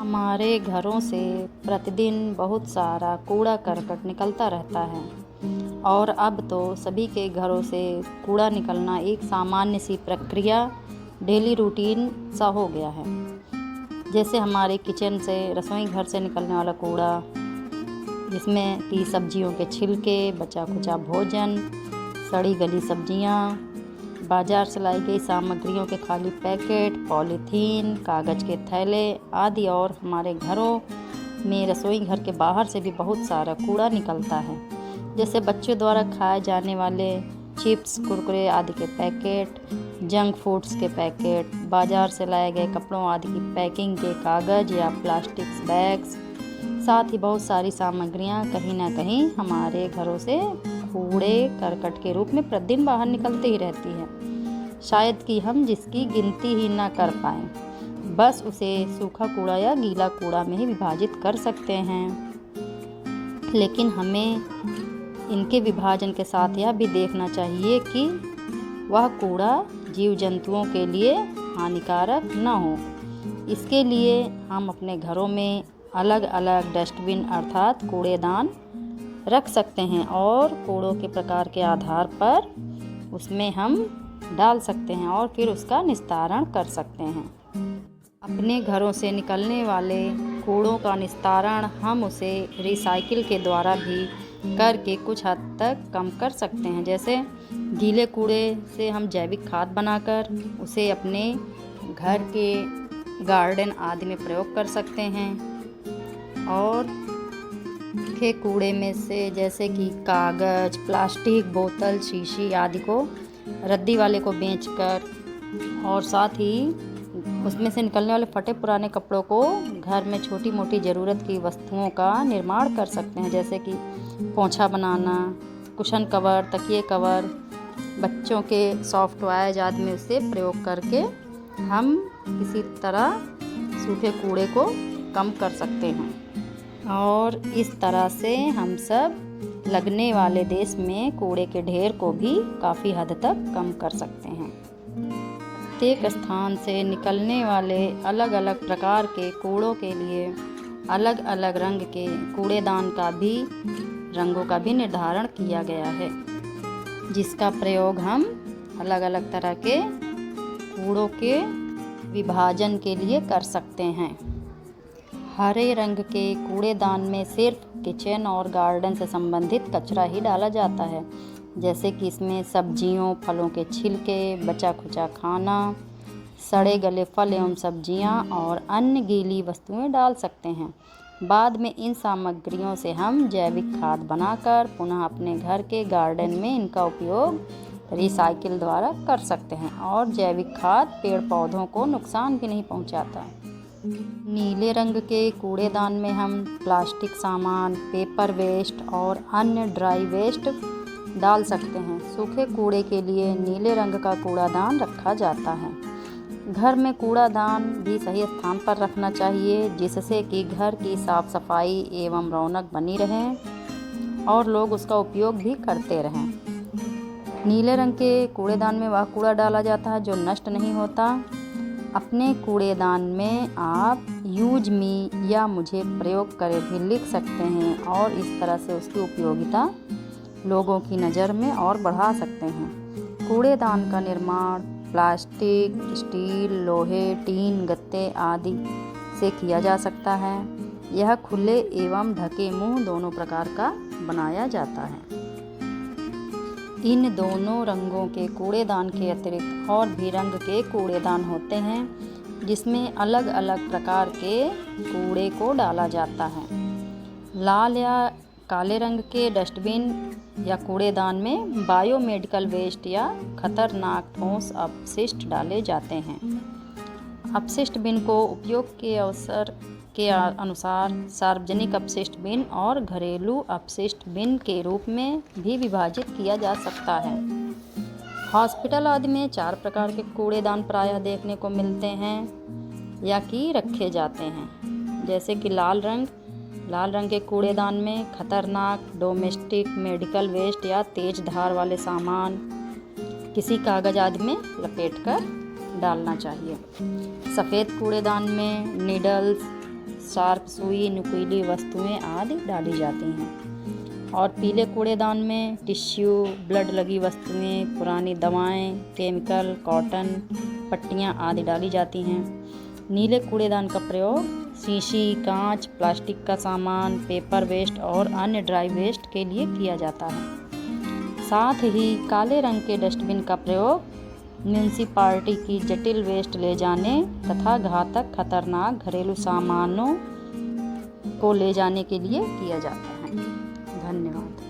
हमारे घरों से प्रतिदिन बहुत सारा कूड़ा करकट निकलता रहता है और अब तो सभी के घरों से कूड़ा निकलना एक सामान्य सी प्रक्रिया, डेली रूटीन सा हो गया है। जैसे हमारे किचन से, रसोई घर से निकलने वाला कूड़ा, जिसमें कि सब्जियों के छिलके, बचा खुचा भोजन, सड़ी गली सब्जियां, बाजार से लाई गई सामग्रियों के खाली पैकेट, पॉलीथीन, कागज़ के थैले आदि, और हमारे घरों में रसोई घर के बाहर से भी बहुत सारा कूड़ा निकलता है। जैसे बच्चों द्वारा खाए जाने वाले चिप्स, कुरकुरे आदि के पैकेट, जंक फूड्स के पैकेट, बाजार से लाए गए कपड़ों आदि की पैकिंग के कागज़ या प्लास्टिक बैग्स, साथ ही बहुत सारी सामग्रियां कहीं ना कहीं हमारे घरों से कूड़े करकट के रूप में प्रतिदिन बाहर निकलती ही रहती है। शायद कि हम जिसकी गिनती ही ना कर पाएँ, बस उसे सूखा कूड़ा या गीला कूड़ा में ही विभाजित कर सकते हैं। लेकिन हमें इनके विभाजन के साथ यह भी देखना चाहिए कि वह कूड़ा जीव जंतुओं के लिए हानिकारक न हो। इसके लिए हम अपने घरों में अलग अलग डस्टबिन अर्थात कूड़ेदान रख सकते हैं और कूड़ों के प्रकार के आधार पर उसमें हम डाल सकते हैं और फिर उसका निस्तारण कर सकते हैं। अपने घरों से निकलने वाले कूड़ों का निस्तारण हम उसे रिसाइकिल के द्वारा भी करके कुछ हद तक कम कर सकते हैं। जैसे गीले कूड़े से हम जैविक खाद बनाकर उसे अपने घर के गार्डन आदि में प्रयोग कर सकते हैं। और सूखे कूड़े में से जैसे कि कागज़, प्लास्टिक, बोतल, शीशी आदि को रद्दी वाले को बेचकर, और साथ ही उसमें से निकलने वाले फटे पुराने कपड़ों को घर में छोटी मोटी ज़रूरत की वस्तुओं का निर्माण कर सकते हैं। जैसे कि पोंछा बनाना, कुशन कवर, तकिए कवर, बच्चों के सॉफ्ट टॉयज आदि में उसे प्रयोग करके हम किसी तरह सूखे कूड़े को कम कर सकते हैं। और इस तरह से हम सब लगने वाले देश में कूड़े के ढेर को भी काफ़ी हद तक कम कर सकते हैं। प्रत्येक स्थान से निकलने वाले अलग अलग प्रकार के कूड़ों के लिए अलग अलग रंग के कूड़ेदान का भी, रंगों का भी निर्धारण किया गया है, जिसका प्रयोग हम अलग अलग तरह के कूड़ों के विभाजन के लिए कर सकते हैं। हरे रंग के कूड़ेदान में सिर्फ किचन और गार्डन से संबंधित कचरा ही डाला जाता है। जैसे कि इसमें सब्जियों, फलों के छिलके, बचा खुचा खाना, सड़े गले फल एवं सब्जियां और अन्य गीली वस्तुएं डाल सकते हैं। बाद में इन सामग्रियों से हम जैविक खाद बनाकर पुनः अपने घर के गार्डन में इनका उपयोग रिसाइकिल द्वारा कर सकते हैं। और जैविक खाद पेड़ पौधों को नुकसान भी नहीं पहुंचाता। नीले रंग के कूड़ेदान में हम प्लास्टिक सामान, पेपर वेस्ट और अन्य ड्राई वेस्ट डाल सकते हैं। सूखे कूड़े के लिए नीले रंग का कूड़ादान रखा जाता है। घर में कूड़ादान भी सही स्थान पर रखना चाहिए, जिससे कि घर की साफ सफाई एवं रौनक बनी रहे और लोग उसका उपयोग भी करते रहें। नीले रंग के कूड़ेदान में वह कूड़ा डाला जाता है जो नष्ट नहीं होता। अपने कूड़ेदान में आप यूज मी या मुझे प्रयोग करें भी लिख सकते हैं और इस तरह से उसकी उपयोगिता लोगों की नज़र में और बढ़ा सकते हैं। कूड़ेदान का निर्माण प्लास्टिक, स्टील, लोहे, टीन, गत्ते आदि से किया जा सकता है। यह खुले एवं ढके मुंह दोनों प्रकार का बनाया जाता है। इन दोनों रंगों के कूड़ेदान के अतिरिक्त और भी रंग के कूड़ेदान होते हैं, जिसमें अलग अलग प्रकार के कूड़े को डाला जाता है। लाल या काले रंग के डस्टबिन या कूड़ेदान में बायोमेडिकल वेस्ट या खतरनाक ठोस अपशिष्ट डाले जाते हैं। अपशिष्ट बिन को उपयोग के अवसर के अनुसार सार्वजनिक अपशिष्ट बिन और घरेलू अपशिष्ट बिन के रूप में भी विभाजित किया जा सकता है। हॉस्पिटल आदि में 4 प्रकार के कूड़ेदान प्रायः देखने को मिलते हैं या कि रखे जाते हैं। जैसे कि लाल रंग के कूड़ेदान में खतरनाक डोमेस्टिक मेडिकल वेस्ट या तेज धार वाले सामान किसी कागज़ आदि में लपेटकर डालना चाहिए। सफ़ेद कूड़ेदान में नीडल्स, शार्प सुई, नुकीली वस्तुएं आदि डाली जाती हैं। और पीले कूड़ेदान में टिश्यू, ब्लड लगी वस्तुएं, पुरानी दवाएं, केमिकल, कॉटन, पट्टियां आदि डाली जाती हैं। नीले कूड़ेदान का प्रयोग शीशी, कांच, प्लास्टिक का सामान, पेपर वेस्ट और अन्य ड्राई वेस्ट के लिए किया जाता है। साथ ही काले रंग के डस्टबिन का प्रयोग म्यूनिसिपैलिटी की जटिल वेस्ट ले जाने तथा घातक खतरनाक घरेलू सामानों को ले जाने के लिए किया जाता है। धन्यवाद।